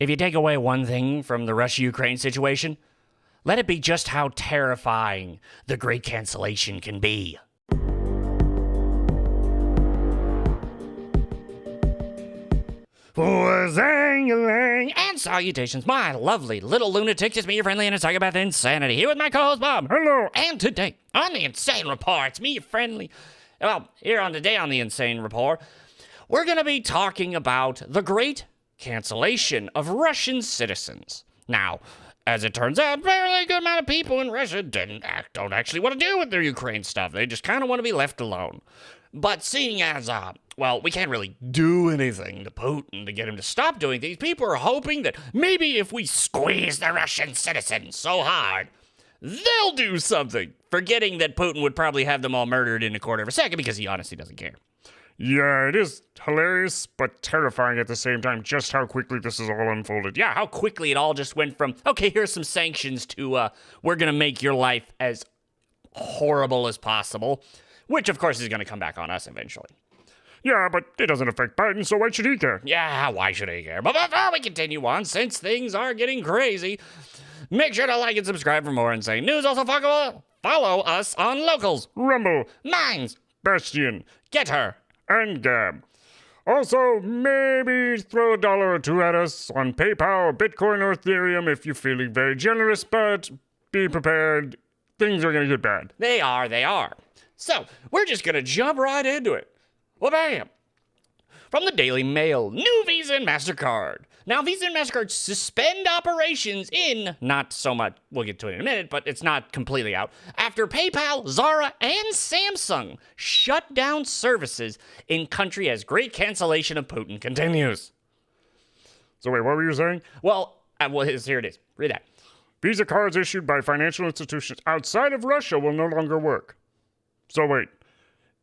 if you take away one thing from the Russia-Ukraine situation, let it be just how terrifying the great cancellation can be. And salutations, my lovely little lunatic. It's me, your friendly, and it's talking about insanity. Here with my co-host, Bob. Hello. And today, on the Insane Report, it's me, your friendly. Well, today on the Insane Report, we're going to be talking about the great cancellation of Russian citizens. Now, as it turns out, a fairly good amount of people in Russia don't actually want to deal with their Ukraine stuff. They just kind of want to be left alone. But seeing as, we can't really do anything to Putin to get him to stop doing things, people are hoping that maybe if we squeeze the Russian citizens so hard, they'll do something, forgetting that Putin would probably have them all murdered in a quarter of a second because he honestly doesn't care. Yeah, it is hilarious, but terrifying at the same time, just how quickly this is all unfolded. Yeah, how quickly it all just went from, okay, here's some sanctions to, we're going to make your life as horrible as possible, which, of course, is going to come back on us eventually. Yeah, but it doesn't affect Biden, so why should he care? Yeah, why should he care? But before we continue on, since things are getting crazy, make sure to like and subscribe for more insane news. Also, follow us on Locals, Rumble, Minds, Bastion, Getter, and Gab. Also, maybe throw $1 or $2 at us on PayPal, Bitcoin, or Ethereum if you're feeling very generous, but be prepared. Things are going to get bad. They are. So, we're just going to jump right into it. Well, bam! From the Daily Mail, new Visa and MasterCard. Now, Visa and MasterCard suspend operations in, not so much, we'll get to it in a minute, but it's not completely out, after PayPal, Zara, and Samsung shut down services in country as great cancellation of Putin continues. So wait, what were you saying? Well, here it is. Read that. Visa cards issued by financial institutions outside of Russia will no longer work. So wait,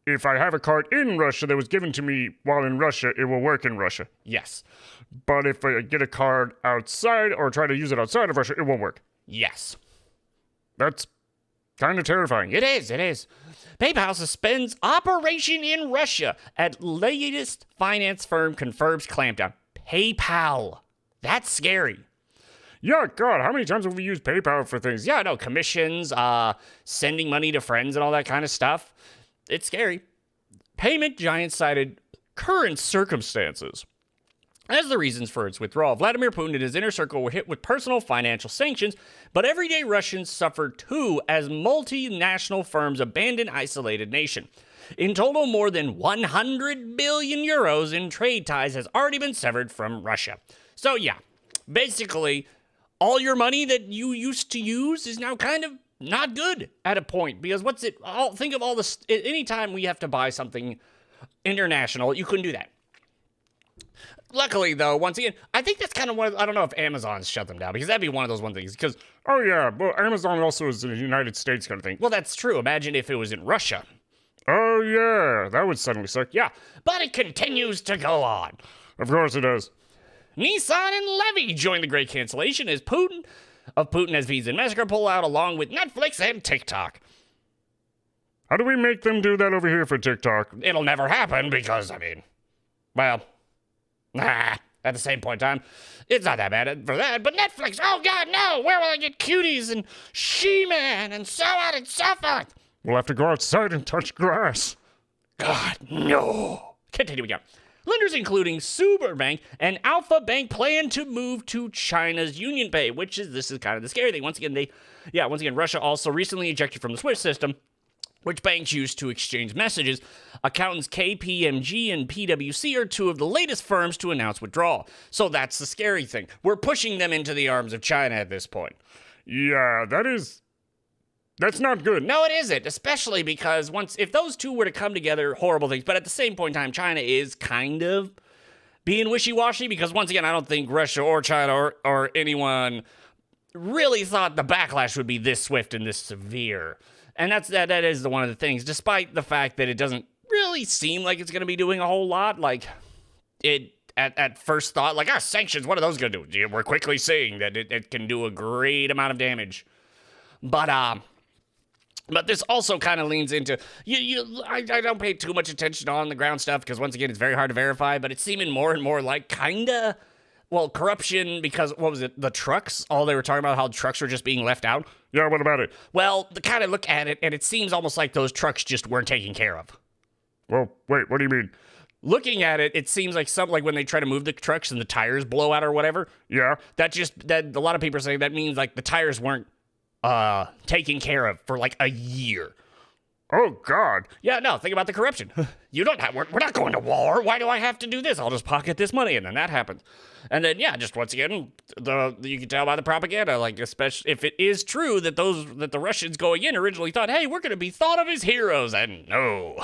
if I have a card in Russia that was given to me while in Russia, it will work in Russia. Yes. But if I get a card outside or try to use it outside of Russia, it won't work. Yes. That's kind of terrifying. It is. PayPal suspends operation in Russia at latest finance firm confirms clampdown. PayPal. That's scary. Yeah, God, how many times have we used PayPal for things? Yeah, no, commissions, sending money to friends and all that kind of stuff. It's scary. Payment giant cited current circumstances as the reasons for its withdrawal. Vladimir Putin and his inner circle were hit with personal financial sanctions, but everyday Russians suffered too as multinational firms abandon isolated nation. In total, more than 100 billion euros in trade ties has already been severed from Russia. So yeah, basically, all your money that you used to use is now kind of not good at a point, because think of all this, anytime we have to buy something international, you couldn't do that. Luckily, though, once again, I think that's kind of I don't know if Amazon's shut them down, because that'd be one of those things, because... Oh yeah, well, Amazon also is in the United States kind of thing. Well, that's true. Imagine if it was in Russia. Oh yeah, that would suddenly suck. Yeah, but it continues to go on. Of course it does. Nissan and Levy join the great cancellation as Putin as Visa and MasterCard pull out along with Netflix and TikTok. How do we make them do that over here for TikTok? It'll never happen because, at the same point in time, it's not that bad for that, but Netflix, oh God, no, where will I get cuties and She-Man and so on and so forth? We'll have to go outside and touch grass. God, no. Continuing on. Lenders including Superbank and Alpha Bank plan to move to China's UnionPay, this is kind of the scary thing. Once again, Russia also recently ejected from the SWIFT system, which banks use to exchange messages. Accountants KPMG and PwC are two of the latest firms to announce withdrawal. So that's the scary thing. We're pushing them into the arms of China at this point. Yeah, that's not good. No, it isn't, especially because if those two were to come together, horrible things. But at the same point in time, China is kind of being wishy-washy because, once again, I don't think Russia or China or anyone really thought the backlash would be this swift and this severe. And that is one of the things, despite the fact that it doesn't really seem like it's going to be doing a whole lot. Like, it at first thought, like, sanctions, what are those going to do? We're quickly seeing that it can do a great amount of damage. But this also kind of leans into, I don't pay too much attention on the ground stuff because, once again, it's very hard to verify, but it's seeming more and more like kind of Well, corruption because, what was it, the trucks? All they were talking about how trucks were just being left out? Yeah, what about it? Well, the kind of look at it, and it seems almost like those trucks just weren't taken care of. Well, wait, what do you mean? Looking at it, it seems like something like when they try to move the trucks and the tires blow out or whatever. Yeah. That a lot of people are saying that means like the tires weren't taken care of for like a year. Oh, God. Yeah, no, think about the corruption. You don't have, we're not going to war. Why do I have to do this? I'll just pocket this money, and then that happens. And then, yeah, just once again, you can tell by the propaganda, like, especially if it is true that the Russians going in originally thought, hey, we're going to be thought of as heroes, and no.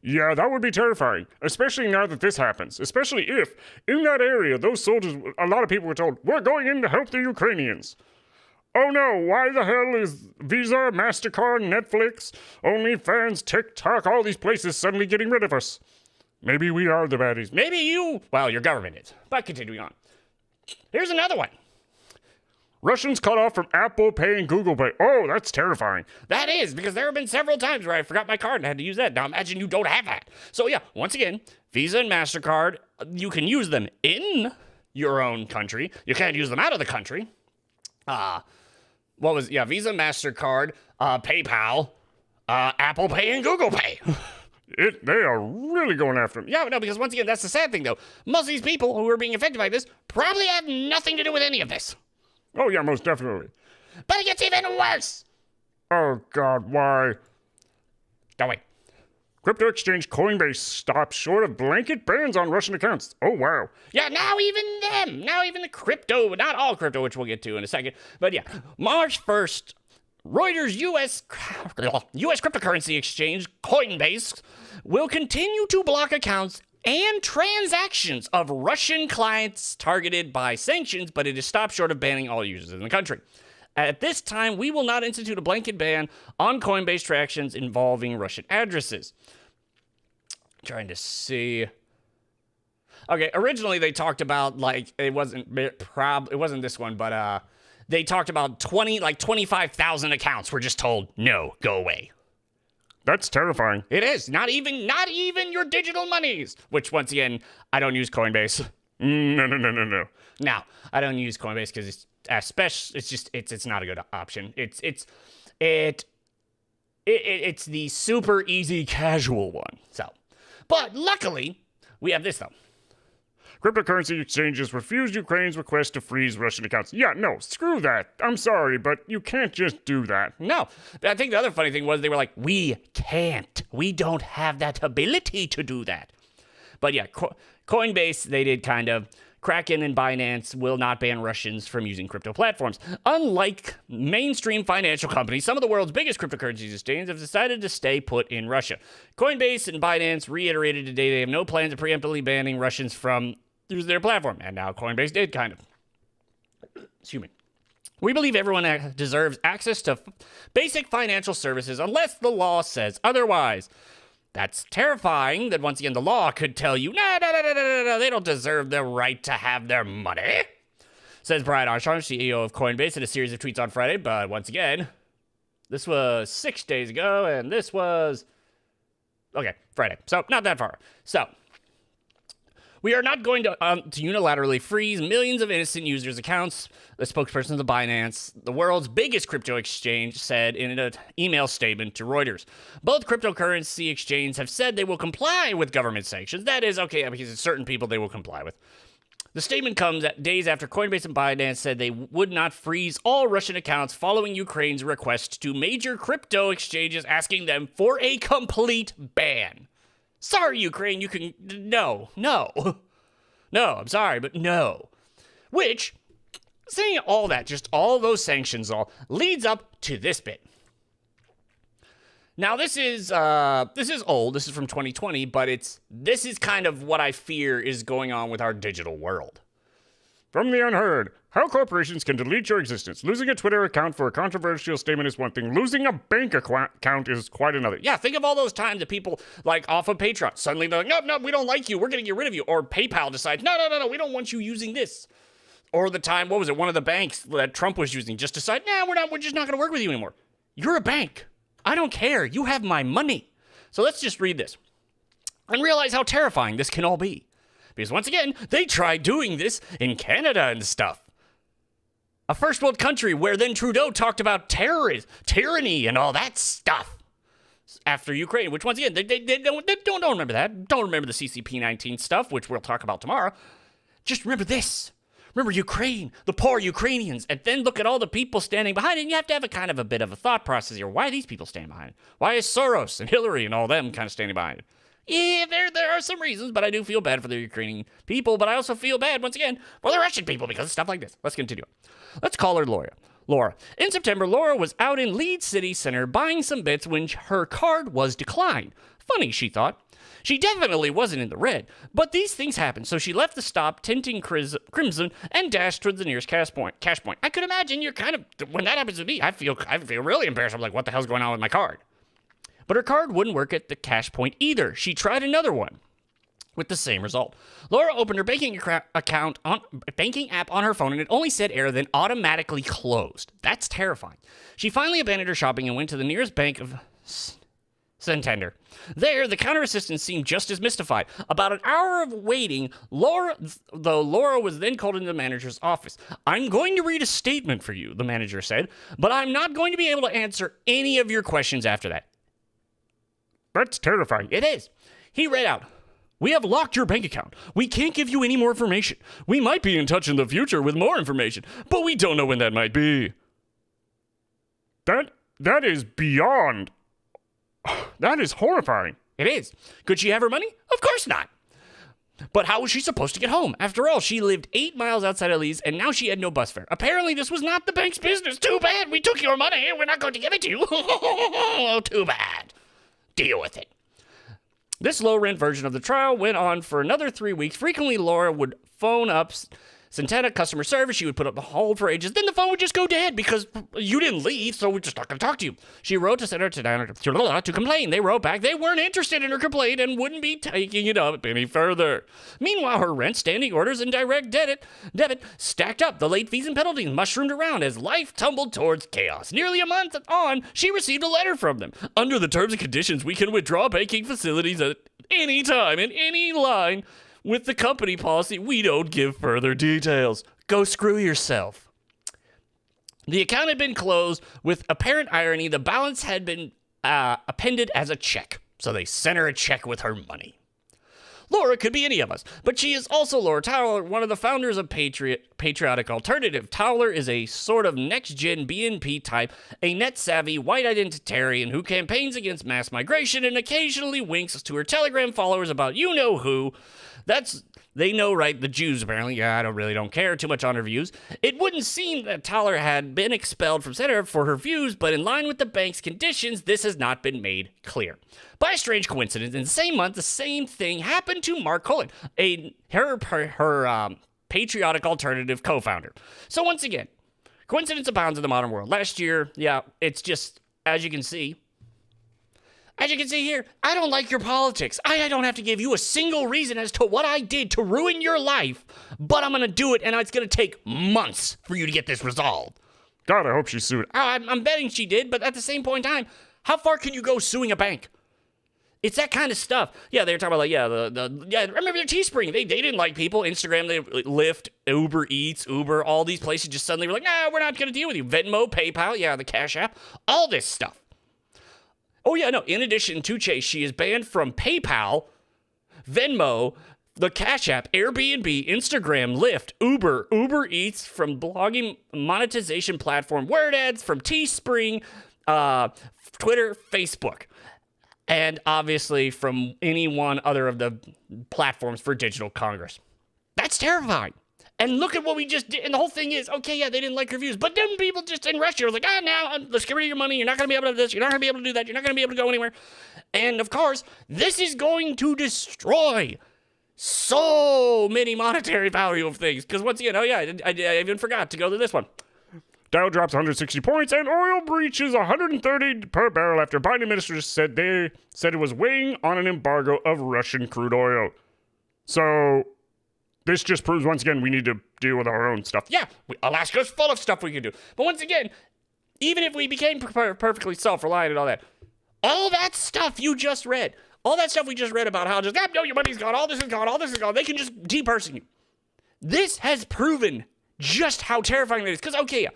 Yeah, that would be terrifying, especially now that this happens. Especially if, in that area, those soldiers, a lot of people were told, we're going in to help the Ukrainians. Oh no, why the hell is Visa, MasterCard, Netflix, OnlyFans, TikTok, all these places suddenly getting rid of us? Maybe we are the baddies. Maybe your government is. But continuing on. Here's another one. Russians cut off from Apple Pay and Google Pay. Oh, that's terrifying. That is, because there have been several times where I forgot my card and had to use that. Now imagine you don't have that. So yeah, once again, Visa and MasterCard, you can use them in your own country. You can't use them out of the country. Visa, MasterCard, PayPal, Apple Pay, and Google Pay. They are really going after them. Yeah, no, because once again, that's the sad thing, though. Most of these people who are being affected by this probably have nothing to do with any of this. Oh, yeah, most definitely. But it gets even worse. Oh, God, why? Don't wait. Crypto exchange Coinbase stops short of blanket bans on Russian accounts. Oh, wow. Yeah, now even the crypto, not all crypto, which we'll get to in a second. But yeah, March 1st, Reuters U.S. cryptocurrency exchange Coinbase will continue to block accounts and transactions of Russian clients targeted by sanctions, but it is stopped short of banning all users in the country. At this time, we will not institute a blanket ban on Coinbase transactions involving Russian addresses. Trying to see. Okay, originally they talked about it wasn't this one, but they talked about 25,000 accounts were just told no, go away. That's terrifying. It is not even your digital monies. Which once again, I don't use Coinbase. No. No, I don't use Coinbase because it's not a good option. It's the super easy casual one. So, but luckily we have this though. Cryptocurrency exchanges refused Ukraine's request to freeze Russian accounts. Yeah, no, screw that. I'm sorry, but you can't just do that. No, I think the other funny thing was they were like, we can't. We don't have that ability to do that. But yeah, Coinbase, they did kind of. Kraken and Binance will not ban Russians from using crypto platforms. Unlike mainstream financial companies, some of the world's biggest cryptocurrencies exchanges have decided to stay put in Russia. Coinbase and Binance reiterated today they have no plans of preemptively banning Russians from using their platform. And now Coinbase did, kind of. Excuse me. We believe everyone deserves access to basic financial services unless the law says otherwise. That's terrifying that once again the law could tell you, no, they don't deserve the right to have their money, says Brian Armstrong, CEO of Coinbase, in a series of tweets on Friday. But once again, this was 6 days ago, and this was, Friday. So not that far. So we are not going to unilaterally freeze millions of innocent users' accounts, the spokesperson of Binance, the world's biggest crypto exchange, said in an email statement to Reuters. Both cryptocurrency exchanges have said they will comply with government sanctions. That is, because certain people they will comply with. The statement comes days after Coinbase and Binance said they would not freeze all Russian accounts following Ukraine's request to major crypto exchanges asking them for a complete ban. Sorry, Ukraine, you can... No, I'm sorry, but no. Which, saying all that, just all those sanctions leads up to this bit. Now, this is old. This is from 2020, but this is kind of what I fear is going on with our digital world. From the unheard, how corporations can delete your existence. Losing a Twitter account for a controversial statement is one thing. Losing a bank account is quite another. Yeah, think of all those times that people, off of Patreon, suddenly they're like, no, we don't like you. We're going to get rid of you. Or PayPal decides, no, we don't want you using this. Or the time, what was it, one of the banks that Trump was using just decided, we're just not going to work with you anymore. You're a bank. I don't care. You have my money. So let's just read this and realize how terrifying this can all be. Because once again, they tried doing this in Canada and stuff. A first world country where then Trudeau talked about tyranny and all that stuff after Ukraine, which once again, they don't remember that. Don't remember the CCP-19 stuff, which we'll talk about tomorrow. Just remember this. Remember Ukraine, the poor Ukrainians, and then look at all the people standing behind it. And you have to have a kind of a bit of a thought process here. Why are these people standing behind it? Why is Soros and Hillary and all them kind of standing behind it? Yeah, there are some reasons, but I do feel bad for the Ukrainian people, but I also feel bad, once again, for the Russian people because of stuff like this. Let's continue. Let's call her Laura. In September, Laura was out in Leeds City Center buying some bits when her card was declined. Funny, she thought. She definitely wasn't in the red, but these things happen, so she left the stop, tinting crimson, and dashed towards the nearest cash point. I could imagine you're kind of, when that happens to me, I feel really embarrassed. I'm like, what the hell's going on with my card? But her card wouldn't work at the cash point either. She tried another one with the same result. Laura opened her banking app on her phone, and it only said error, then automatically closed. That's terrifying. She finally abandoned her shopping and went to the nearest bank of Santander. There, the counter assistant seemed just as mystified. About an hour of waiting, Laura was then called into the manager's office. I'm going to read a statement for you, the manager said, but I'm not going to be able to answer any of your questions after that. That's terrifying. It is. He read out, we have locked your bank account. We can't give you any more information. We might be in touch in the future with more information, but we don't know when that might be. That is beyond. That is horrifying. It is. Could she have her money? Of course not. But how was she supposed to get home? After all, she lived 8 miles outside of Leeds, and now she had no bus fare. Apparently, this was not the bank's business. Too bad. We took your money, and we're not going to give it to you. Oh, too bad. Deal with it. This low-rent version of the trial went on for another 3 weeks. Frequently, Laura would phone up Santana customer service. She would put up a hold for ages. Then the phone would just go dead because you didn't leave, so we're just not going to talk to you. She wrote to Senator to complain. They wrote back. They weren't interested in her complaint and wouldn't be taking it up any further. Meanwhile, her rent, standing orders, and direct debit stacked up. The late fees and penalties mushroomed around as life tumbled towards chaos. Nearly a month on, she received a letter from them. Under the terms and conditions, we can withdraw banking facilities at any time in any line. With the company policy, we don't give further details. Go screw yourself. The account had been closed. With apparent irony, the balance had been appended as a check. So they sent her a check with her money. Laura could be any of us, but she is also Laura Towler, one of the founders of Patriotic Alternative. Towler is a sort of next-gen BNP type, a net-savvy, white identitarian who campaigns against mass migration and occasionally winks to her Telegram followers about you-know-who. They know, right? The Jews, apparently. Yeah, I don't care too much on her views. It wouldn't seem that Towler had been expelled from Senator for her views, but in line with the bank's conditions, this has not been made clear. By a strange coincidence, in the same month, the same thing happened to Mark Cullen, her Patriotic Alternative co-founder. So once again, coincidence abounds in the modern world. Last year, yeah, it's just, as you can see here, I don't like your politics. I don't have to give you a single reason as to what I did to ruin your life, but I'm going to do it, and it's going to take months for you to get this resolved. God, I hope she sued. I'm betting she did, but at the same point in time, how far can you go suing a bank? It's that kind of stuff. Yeah, they were talking about, remember their Teespring. They didn't like people. Instagram, Lyft, Uber Eats, Uber, all these places just suddenly were like, nah, we're not going to deal with you. Venmo, PayPal, yeah, the Cash App, all this stuff. Oh, yeah, no. In addition to Chase, she is banned from PayPal, Venmo, the Cash App, Airbnb, Instagram, Lyft, Uber Eats, from blogging monetization platform, Word Ads, from Teespring, Twitter, Facebook, and obviously from any one other of the platforms for digital Congress. That's terrifying. And look at what we just did. And the whole thing is, okay, yeah, they didn't like reviews. But then people just in Russia were like, now let's get rid of your money. You're not going to be able to do this. You're not going to be able to do that. You're not going to be able to go anywhere. And of course, this is going to destroy so many monetary value of things. Because once again, I even forgot to go to this one. Dow drops 160 points and oil breaches 130 per barrel after Biden administration said it was weighing on an embargo of Russian crude oil. So this just proves, once again, we need to deal with our own stuff. Yeah, Alaska's full of stuff we can do. But once again, even if we became perfectly self-reliant and all that stuff you just read, All that stuff we just read about how just, no, your money's gone, all this is gone, all this is gone. They can just de-person you. This has proven just how terrifying it is. Because, okay, yeah.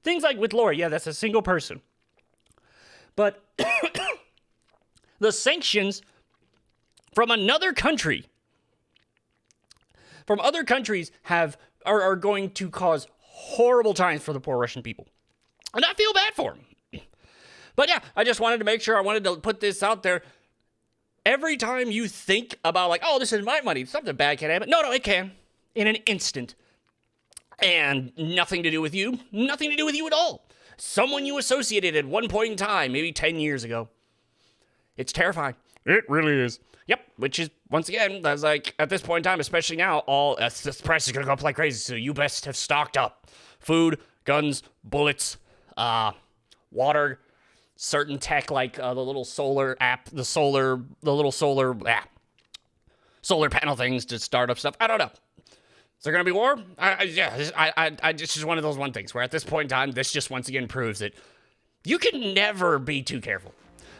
Things like with Lori, yeah, that's a single person. But the sanctions from another country, from other countries are going to cause horrible times for the poor Russian people. And I feel bad for them. But yeah, I just wanted to make sure, I wanted to put this out there. Every time you think about like, oh, this is my money, something bad can happen. No, it can. In an instant. And nothing to do with you. Nothing to do with you at all. Someone you associated at one point in time, maybe 10 years ago. It's terrifying. It really is. Yep, which is, once again, that's like, at this point in time, especially now, this price is going to go up like crazy, so you best have stocked up. Food, guns, bullets, water, certain tech like the little solar app, solar panel things to start up stuff. I don't know. Is there going to be war? It's just one of those one things where at this point in time, this just once again proves that you can never be too careful.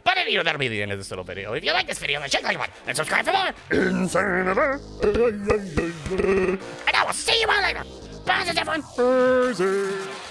But anyway, that'll be the end of this little video. If you like this video, then check the like button and subscribe for more. Insanity. And I will see you all later. Bye, everyone. Bye.